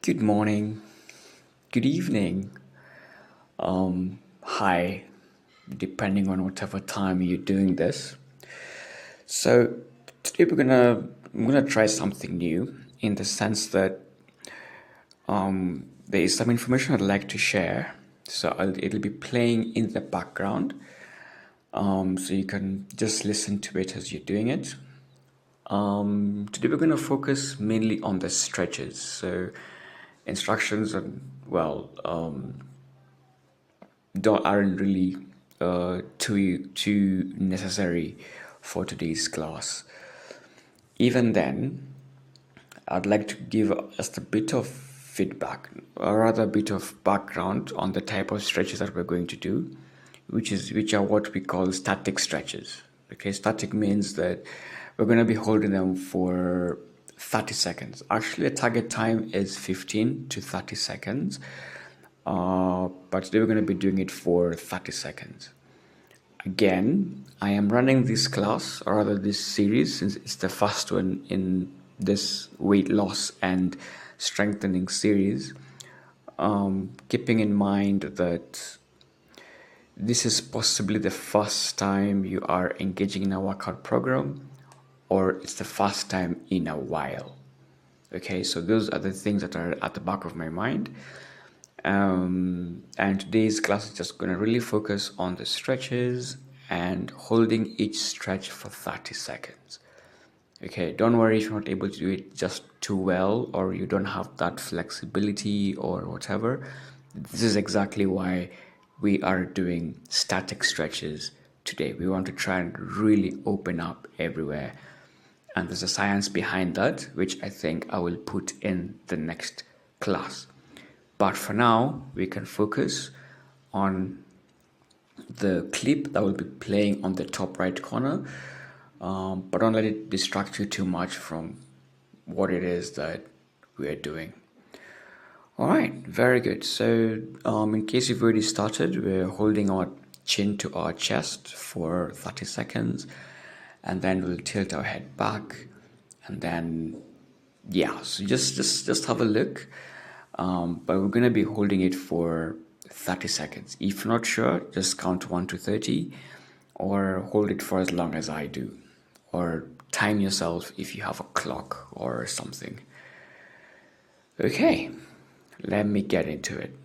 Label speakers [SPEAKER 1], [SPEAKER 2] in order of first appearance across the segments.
[SPEAKER 1] Good morning, good evening, hi, depending on whatever time you're doing this. So today I'm gonna try something new in the sense that there is some information I'd like to share. It'll be playing in the background, so you can just listen to it as you're doing it. Today we're gonna focus mainly on the stretches. So instructions and don't aren't really too necessary for today's class. Even then, I'd like to give just a bit of feedback, or rather a bit of background on the type of stretches that we're going to do, which are what we call static stretches. Okay, static means that we're going to be holding them for 30 seconds. Actually, the target time is 15 to 30 seconds, but today we're going to be doing it for 30 seconds. Again, I am running this class, or rather this series, since it's the first one in this weight loss and strengthening series, keeping in mind that this is possibly the first time you are engaging in a workout program, or it's the first time in a while. Okay, so those are the things that are at the back of my mind. And today's class is just going to really focus on the stretches and holding each stretch for 30 seconds. Okay, don't worry if you're not able to do it just too well, or you don't have that flexibility or whatever. This is exactly why we are doing static stretches today. We want to try and really open up everywhere. And there's a science behind that, which I think I will put in the next class. But for now, we can focus on the clip that will be playing on the top right corner, but don't let it distract you too much from what it is that we are doing. All right, very good. So in case you've already started, we're holding our chin to our chest for 30 seconds, and then we'll tilt our head back, and then so just have a look. But we're gonna be holding it for 30 seconds. If you're not sure, just count 1 to 30, or hold it for as long as I do, or time yourself if you have a clock or something. Okay, let me get into it.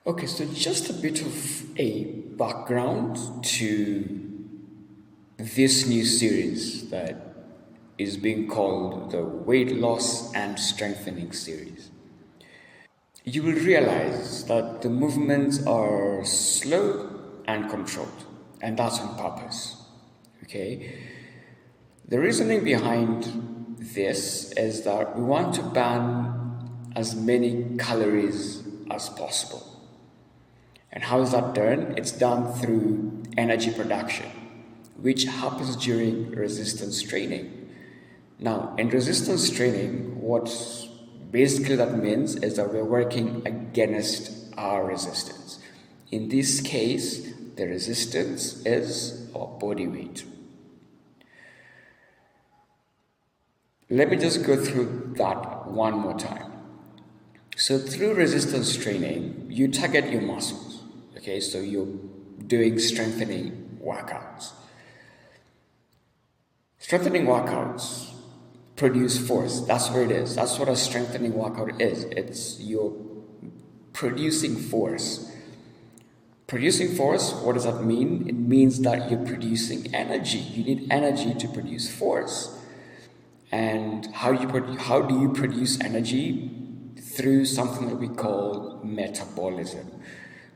[SPEAKER 1] Okay, so just a bit of a background to this new series that is being called the Weight Loss and Strengthening series. You will realize that the movements are slow and controlled, and that's on purpose. Okay? The reasoning behind this is that we want to burn as many calories as possible. And how is that done? It's done through energy production, which happens during resistance training. Now, in resistance training, what basically that means is that we're working against our resistance. In this case, the resistance is our body weight. Let me just go through that one more time. So through resistance training, you target your muscles. Okay, so you're doing strengthening workouts. Strengthening workouts produce force. That's what it is. That's what a strengthening workout is. It's you're producing force. Producing force, what does that mean? It means that you're producing energy. You need energy to produce force. And how do you produce energy? Through something that we call metabolism,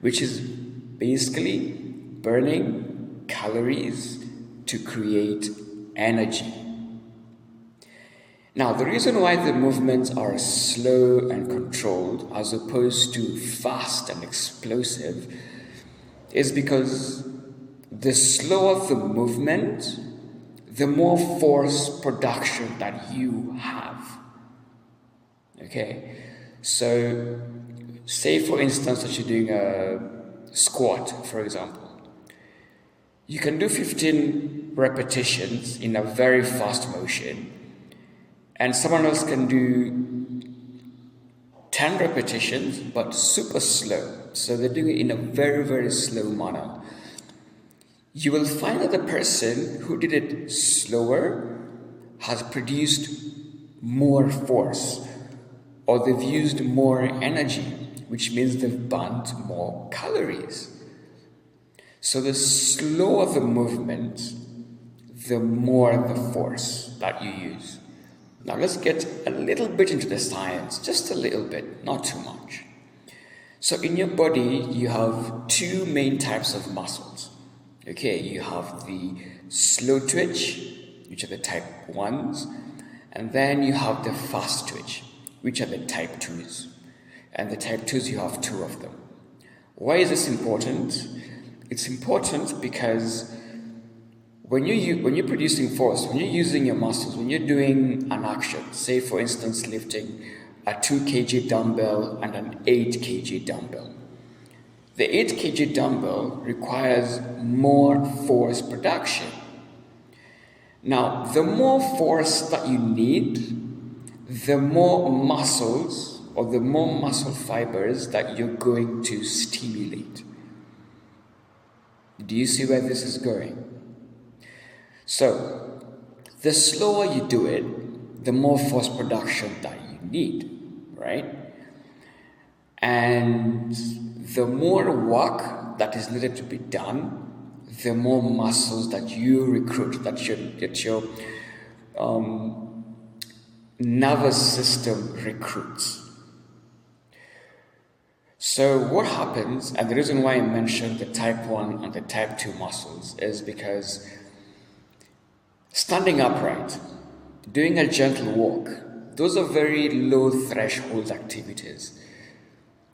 [SPEAKER 1] which is basically burning calories to create energy. Now, the reason why the movements are slow and controlled as opposed to fast and explosive is because the slower the movement, the more force production that you have. Okay, so say for instance that you're doing a squat, for example. You can do 15 repetitions in a very fast motion, and someone else can do 10 repetitions but super slow. So they're doing it in a very, very slow manner. You will find that the person who did it slower has produced more force, or they've used more energy, which means they've burnt more calories. So the slower the movement, the more the force that you use. Now let's get a little bit into the science, just a little bit, not too much. So in your body, you have two main types of muscles. Okay, you have the slow twitch, which are the type 1s, and then you have the fast twitch, which are the type 2s. And the type 2s, you have two of them. Why is this important? It's important because when you're producing force, when you're using your muscles, when you're doing an action, say for instance lifting a 2 kg dumbbell and an 8 kg dumbbell, the 8 kg dumbbell requires more force production. Now, the more force that you need, the more muscles or the more muscle fibers that you're going to stimulate. Do you see where this is going? So, the slower you do it, the more force production that you need, right? And the more work that is needed to be done, the more muscles that you recruit, that your nervous system recruits. So what happens, and the reason why I mentioned the type 1 and the type 2 muscles is because standing upright, doing a gentle walk, those are very low threshold activities.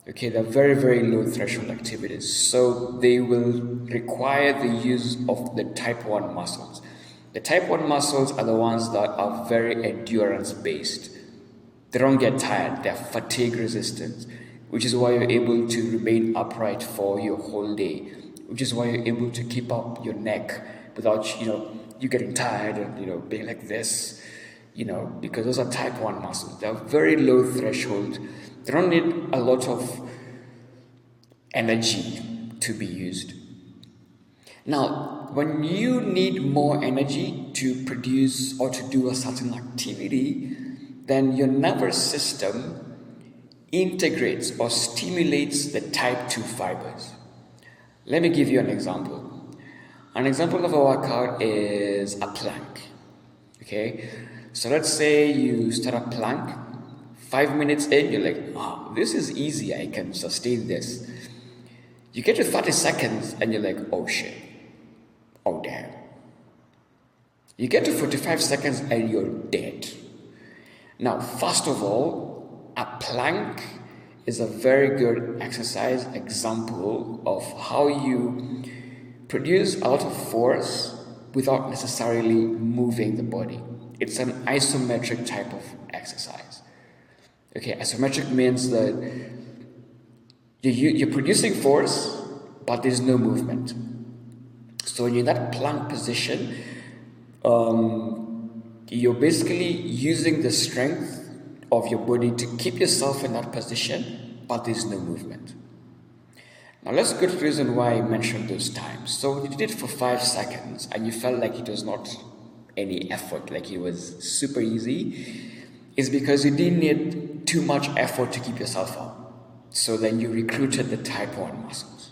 [SPEAKER 1] Okay, they're very, very low threshold activities. So they will require the use of the type 1 muscles. The type 1 muscles are the ones that are very endurance based. They don't get tired, they're fatigue resistant, which is why you're able to remain upright for your whole day, which is why you're able to keep up your neck without, you getting tired and, being like this, because those are type 1 muscles. They're very low threshold. They don't need a lot of energy to be used. Now, when you need more energy to produce or to do a certain activity, then your nervous system integrates or stimulates the type 2 fibers. Let me give you an example. An example of a workout is a plank. Okay, so let's say you start a plank. 5 minutes in, you're like, this is easy, I can sustain this. You get to 30 seconds and you're like, oh shit, oh damn. You get to 45 seconds and you're dead. Now, first of all, a plank is a very good exercise example of how you produce a lot of force without necessarily moving the body. It's an isometric type of exercise. Okay, isometric means that you're producing force, but there's no movement. So when you're in that plank position, you're basically using the strength of your body to keep yourself in that position, but there's no movement. Now let's go to the reason why I mentioned those times. So you did it for 5 seconds and you felt like it was not any effort, like it was super easy. It's because you didn't need too much effort to keep yourself up. So then you recruited the type 1 muscles.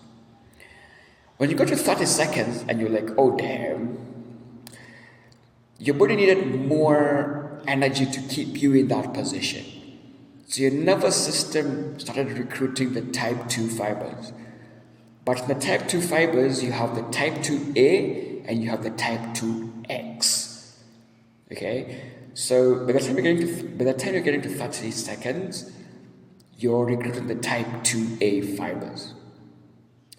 [SPEAKER 1] When you got to 30 seconds and you're like, oh damn, your body needed more energy to keep you in that position. So your nervous system started recruiting the type 2 fibers. But in the type 2 fibers, you have the type 2A and you have the type 2X. Okay? So by the time you're getting to 30 seconds, you're recruiting the type 2A fibers.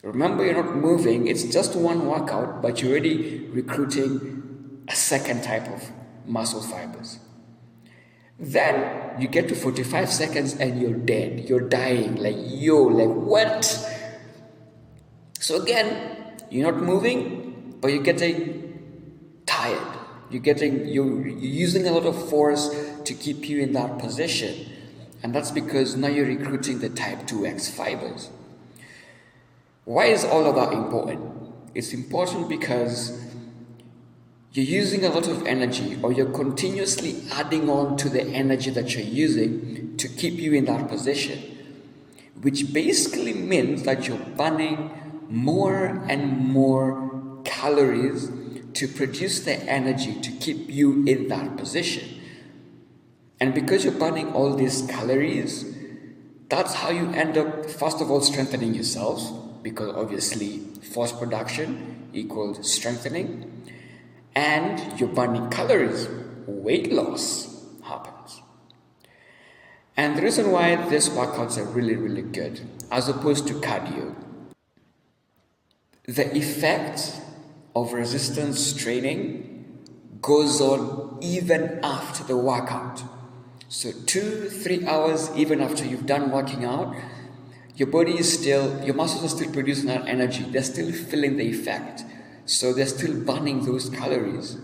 [SPEAKER 1] Remember, you're not moving, it's just one workout, but you're already recruiting a second type of muscle fibers. Then you get to 45 seconds and you're dead, you're dying, like what? So again, you're not moving, but you're getting tired. You're using a lot of force to keep you in that position. And that's because now you're recruiting the type 2X fibers. Why is all of that important? It's important because you're using a lot of energy, or you're continuously adding on to the energy that you're using to keep you in that position, which basically means that you're burning more and more calories to produce the energy to keep you in that position. And because you're burning all these calories, that's how you end up, first of all, strengthening yourself, because obviously force production equals strengthening, and you're burning calories. Weight loss happens. And the reason why these workouts are really, really good, as opposed to cardio, the effect of resistance training goes on even after the workout. So 2-3 hours even after you've done working out, your muscles are still producing that energy. They're still feeling the effect. So they're still burning those calories.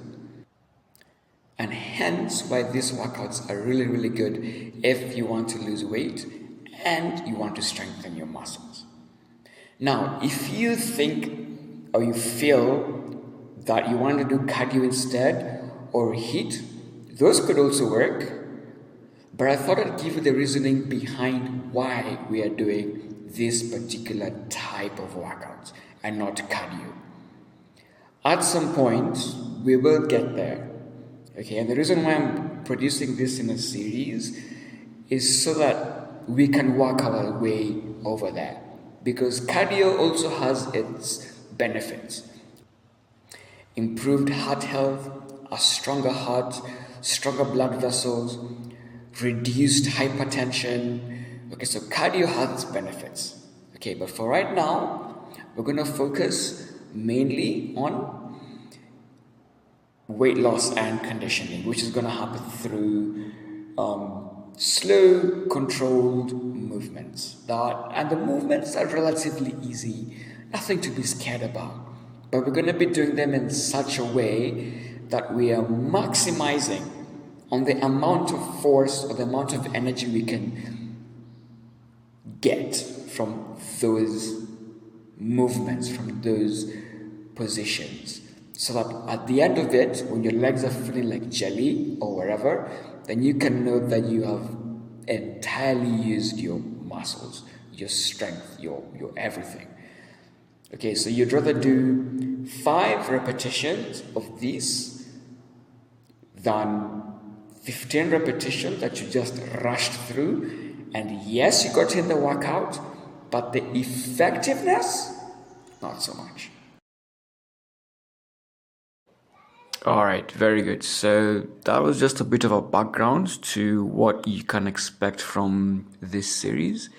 [SPEAKER 1] And hence why these workouts are really, really good if you want to lose weight and you want to strengthen your muscles. Now, if you think or you feel that you want to do cardio instead or HIIT, those could also work. But I thought I'd give you the reasoning behind why we are doing this particular type of workouts and not cardio. At some point, we will get there. Okay, and the reason why I'm producing this in a series is so that we can work our way over there. Because cardio also has its benefits. Improved heart health, a stronger heart, stronger blood vessels, reduced hypertension. Okay, so cardio has its benefits. Okay, but for right now, we're going to focus mainly on weight loss and conditioning, which is going to happen through slow, controlled movements. And the movements are relatively easy, nothing to be scared about. But we're going to be doing them in such a way that we are maximizing on the amount of force or the amount of energy we can get from those movements, from those positions. So that at the end of it, when your legs are feeling like jelly or wherever, then you can know that you have entirely used your muscles, your strength, your everything. Okay, so you'd rather do 5 repetitions of this than 15 repetitions that you just rushed through. And yes, you got in the workout, but the effectiveness, not so much. All right, very good. So that was just a bit of a background to what you can expect from this series.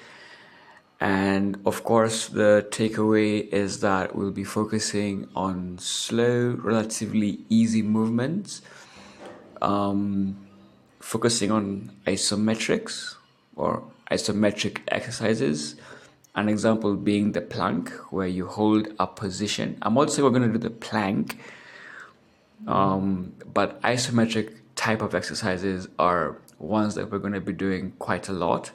[SPEAKER 1] And of course, the takeaway is that we'll be focusing on slow, relatively easy movements, focusing on isometrics or isometric exercises. An example being the plank, where you hold a position. I'm also going to do the plank. But isometric type of exercises are ones that we're going to be doing quite a lot.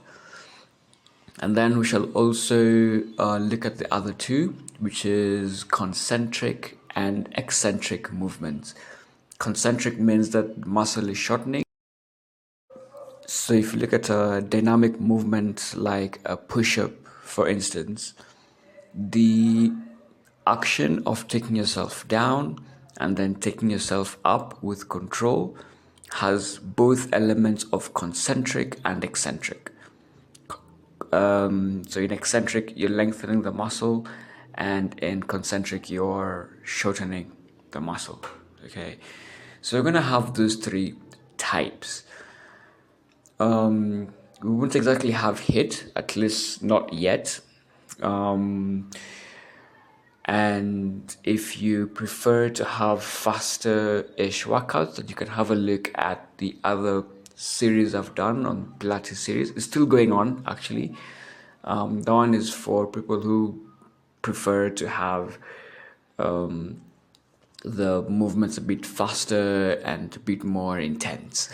[SPEAKER 1] And then we shall also look at the other two, which is concentric and eccentric movements. Concentric means that muscle is shortening. So if you look at a dynamic movement like a push-up, for instance, the action of taking yourself down and then taking yourself up with control has both elements of concentric and eccentric. So in eccentric, you're lengthening the muscle, and in concentric, you're shortening the muscle. Okay, so we're gonna have those 3 types. We won't exactly have HIIT, at least not yet. And if you prefer to have faster-ish workouts, then you can have a look at the other series I've done on Pilates series. It's still going on, actually. That one is for people who prefer to have the movement's a bit faster and a bit more intense.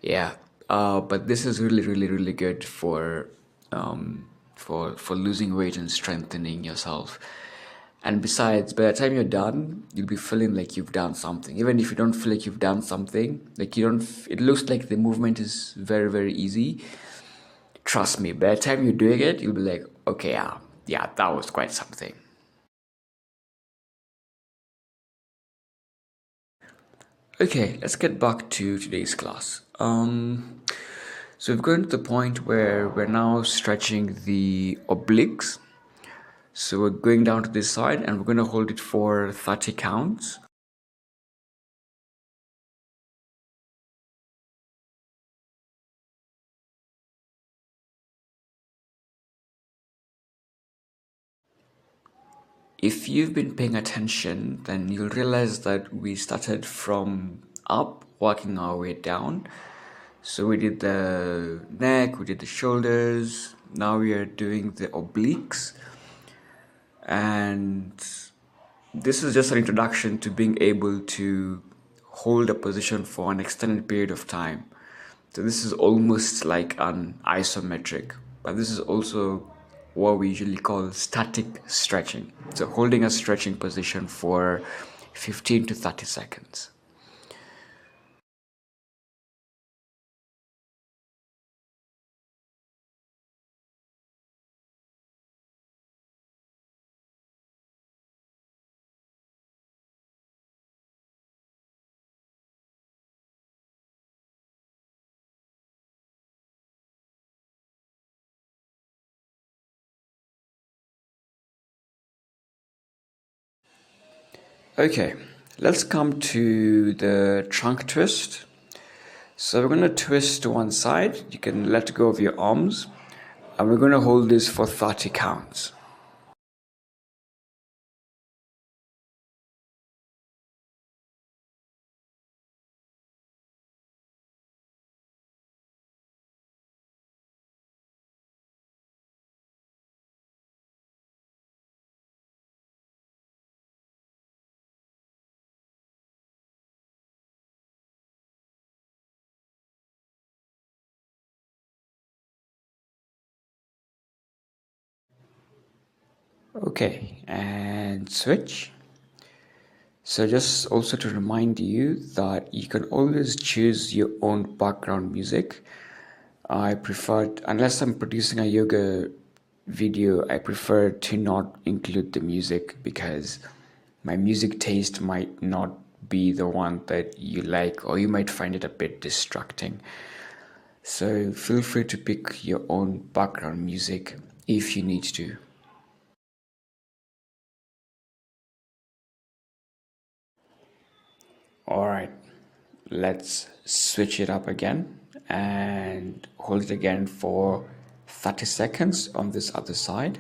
[SPEAKER 1] Yeah, but this is really, really, really good for losing weight and strengthening yourself. And besides, by the time you're done, you'll be feeling like you've done something. Even if you don't feel like you've done something, like you don't, it looks like the movement is very, very easy. Trust me, by the time you're doing it, you'll be like, okay, yeah, that was quite something. Okay, let's get back to today's class. So we've gotten to the point where we're now stretching the obliques. So we're going down to this side and we're going to hold it for 30 counts. If you've been paying attention, then you'll realize that we started from up, working our way down. So we did the neck, we did the shoulders, now we are doing the obliques. And this is just an introduction to being able to hold a position for an extended period of time. So this is almost like an isometric, but this is also what we usually call static stretching. So holding a stretching position for 15 to 30 seconds. Okay, let's come to the trunk twist. So we're going to twist to one side. You can let go of your arms. And we're going to hold this for 30 counts. Okay, and switch. So just also to remind you that you can always choose your own background music. I prefer, unless I'm producing a yoga video, I prefer to not include the music because my music taste might not be the one that you like, or you might find it a bit distracting. So feel free to pick your own background music if you need to. All right, let's switch it up again and hold it again for 30 seconds on this other side.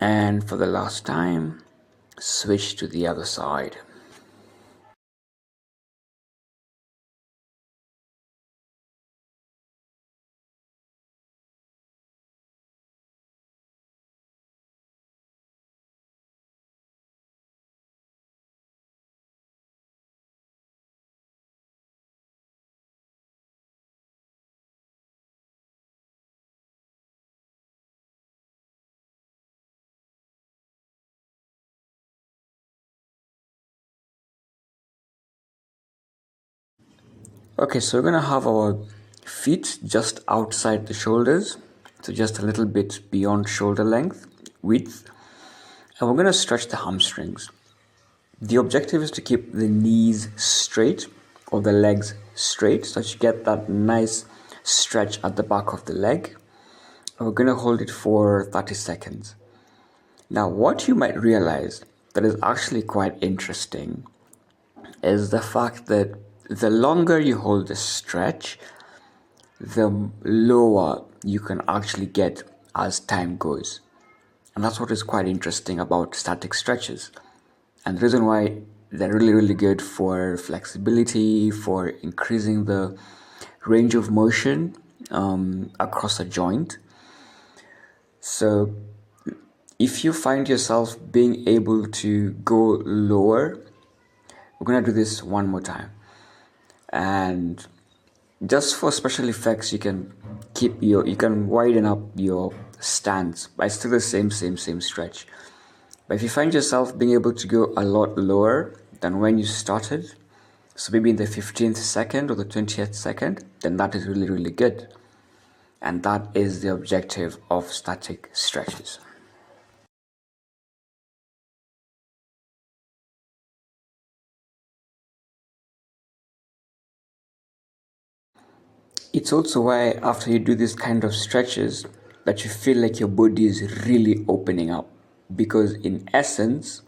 [SPEAKER 1] And for the last time, switch to the other side. Okay, so we're gonna have our feet just outside the shoulders, so just a little bit beyond shoulder length, width, and we're gonna stretch the hamstrings. The objective is to keep the knees straight or the legs straight so that you get that nice stretch at the back of the leg. And we're gonna hold it for 30 seconds. Now, what you might realize that is actually quite interesting is the fact that the longer you hold the stretch, the lower you can actually get as time goes. And that's what is quite interesting about static stretches. And the reason why they're really, really good for flexibility, for increasing the range of motion across a joint. So if you find yourself being able to go lower, we're gonna do this one more time. And just for special effects, you can widen up your stance, but it's still the same stretch. But if you find yourself being able to go a lot lower than when you started, so maybe in the 15th second or the 20th second, then that is really, really good. And that is the objective of static stretches. It's also why after you do this kind of stretches that you feel like your body is really opening up, because in essence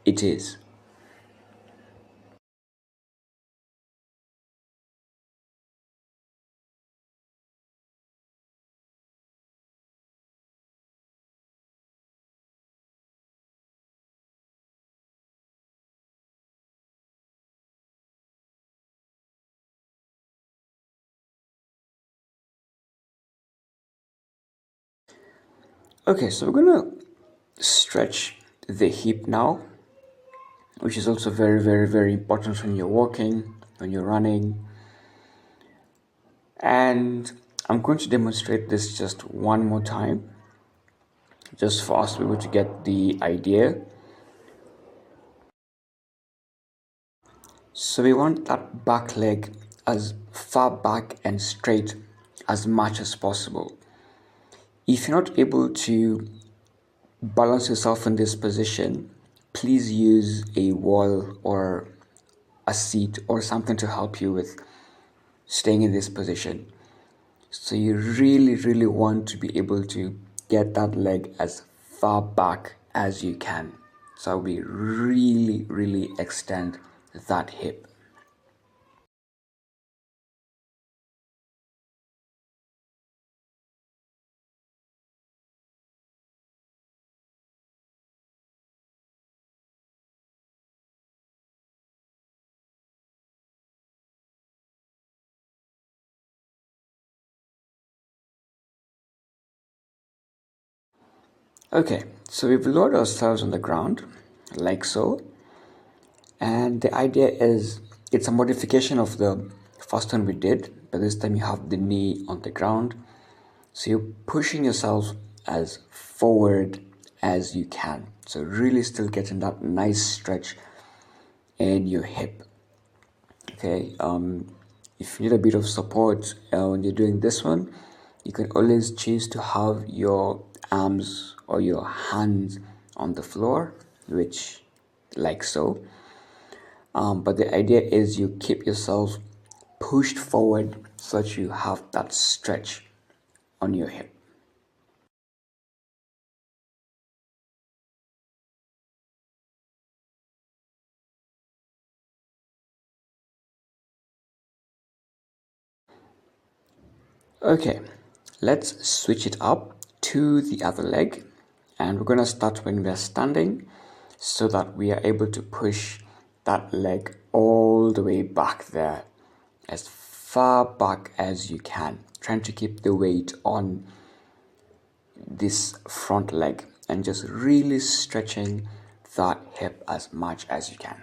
[SPEAKER 1] it is. Okay, so we're gonna stretch the hip now, which is also very, very, very important when you're walking, when you're running. And I'm going to demonstrate this just one more time, just for us to be able to get the idea. So we want that back leg as far back and straight as much as possible. If you're not able to balance yourself in this position, please use a wall or a seat or something to help you with staying in this position. So you really, really want to be able to get that leg as far back as you can. So we really, really extend that hip. Okay, so we've lowered ourselves on the ground, like so. And the idea is it's a modification of the first one we did, but this time you have the knee on the ground. So you're pushing yourself as forward as you can. So really still getting that nice stretch in your hip. Okay, if you need a bit of support when you're doing this one, you can always choose to have your arms or your hands on the floor, which like so. But the idea is you keep yourself pushed forward so that you have that stretch on your hip. Okay, let's switch it up to the other leg, and we're going to start when we're standing so that we are able to push that leg all the way back there, as far back as you can, trying to keep the weight on this front leg and just really stretching that hip as much as you can.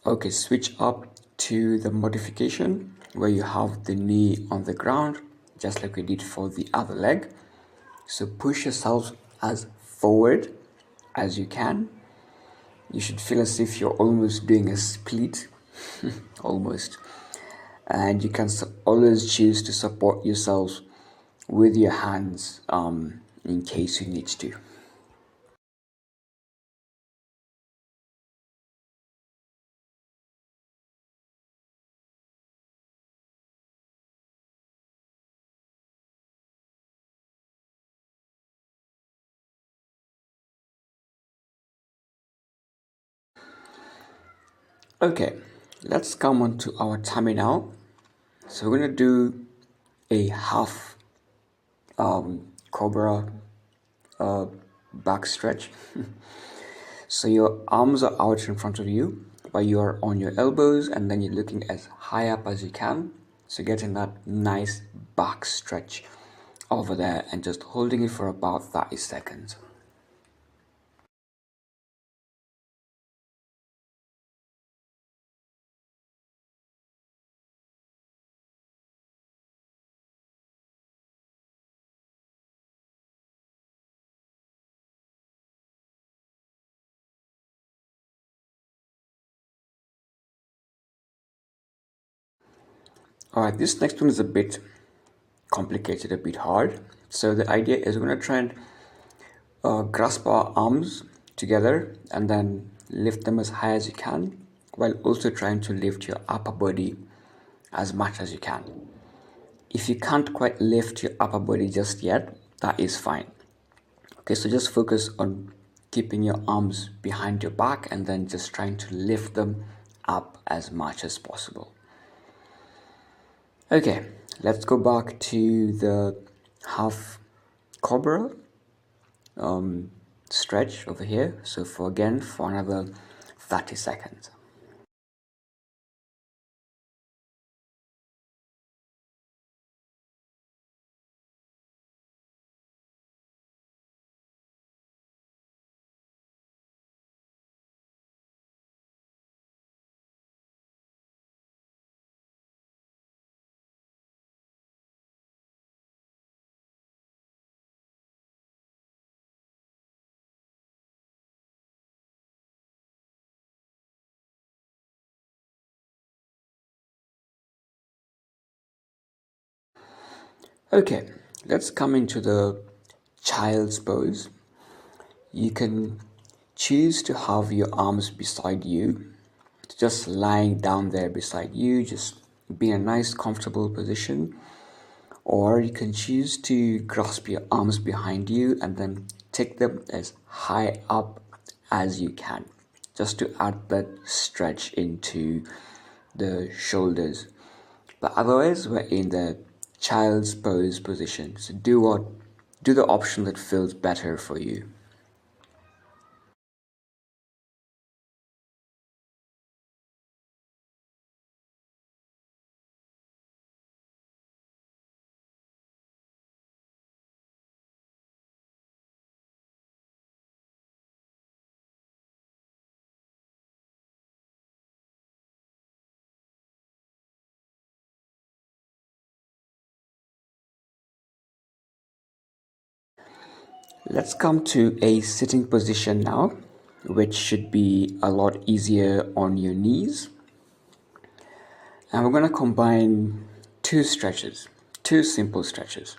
[SPEAKER 1] Okay, switch up to the modification where you have the knee on the ground just like we did for the other leg. So push yourself as forward as you can. You should feel as if you're almost doing a split, almost. And you can always choose to support yourself with your hands in case you need to. Okay, let's come on to our tummy now. So we're gonna do a half cobra back stretch. So your arms are out in front of you, but you're on your elbows and then you're looking as high up as you can. So getting that nice back stretch over there and just holding it for about 30 seconds. Alright, this next one is a bit complicated, a bit hard. So the idea is we're going to try and grasp our arms together and then lift them as high as you can while also trying to lift your upper body as much as you can. If you can't quite lift your upper body just yet, that is fine. Okay, so just focus on keeping your arms behind your back and then just trying to lift them up as much as possible. Okay, let's go back to the half cobra stretch over here. So for another 30 seconds. Okay, let's come into the child's pose. You can choose to have your arms beside you, just lying down there beside you, just be in a nice comfortable position. Or you can choose to grasp your arms behind you and then take them as high up as you can, just to add that stretch into the shoulders. But otherwise, we're in the child's pose position. So do the option that feels better for you. Let's come to a sitting position now, which should be a lot easier on your knees. And we're going to combine two stretches, two simple stretches.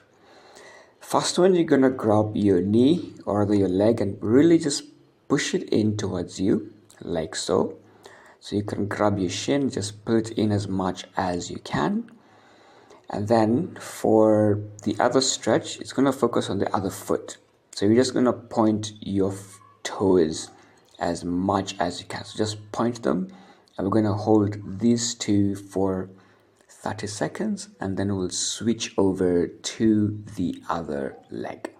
[SPEAKER 1] First one, you're going to grab your knee or your leg and really just push it in towards you, like so. So you can grab your shin, just pull it in as much as you can. And then for the other stretch, it's going to focus on the other foot. So you're just going to point your toes as much as you can. So just point them, and we're going to hold these two for 30 seconds, and then we'll switch over to the other leg.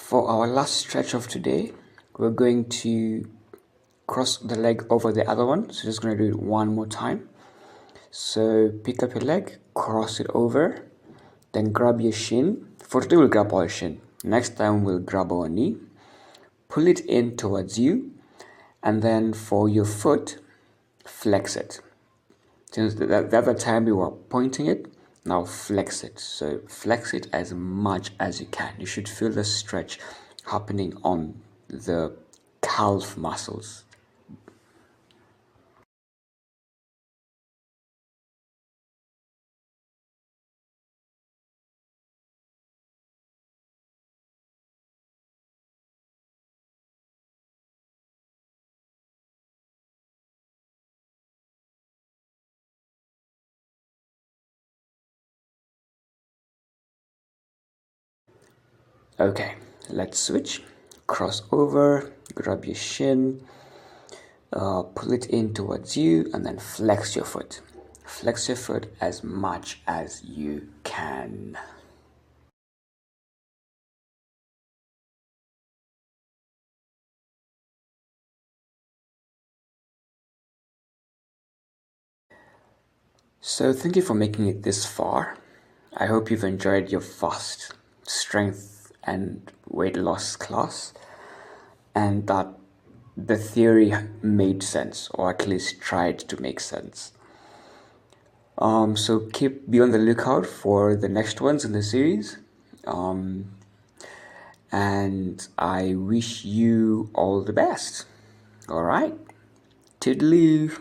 [SPEAKER 1] For our last stretch of today, we're going to cross the leg over the other one. So just going to do it one more time. So pick up your leg, cross it over, then grab your shin. For today, we'll grab our shin. Next time, we'll grab our knee, pull it in towards you, and then for your foot, flex it. Since the other time we were pointing it, now flex it. So flex it as much as you can. You should feel the stretch happening on the calf muscles. Okay, let's switch. Cross over, grab your shin, pull it in towards you, and then flex your foot. Flex your foot as much as you can. So thank you for making it this far. I hope you've enjoyed your fast strength and weight loss class and that the theory made sense, or at least tried to make sense. So be on the lookout for the next ones in the series. And I wish you all the best. All right. Toodaloo.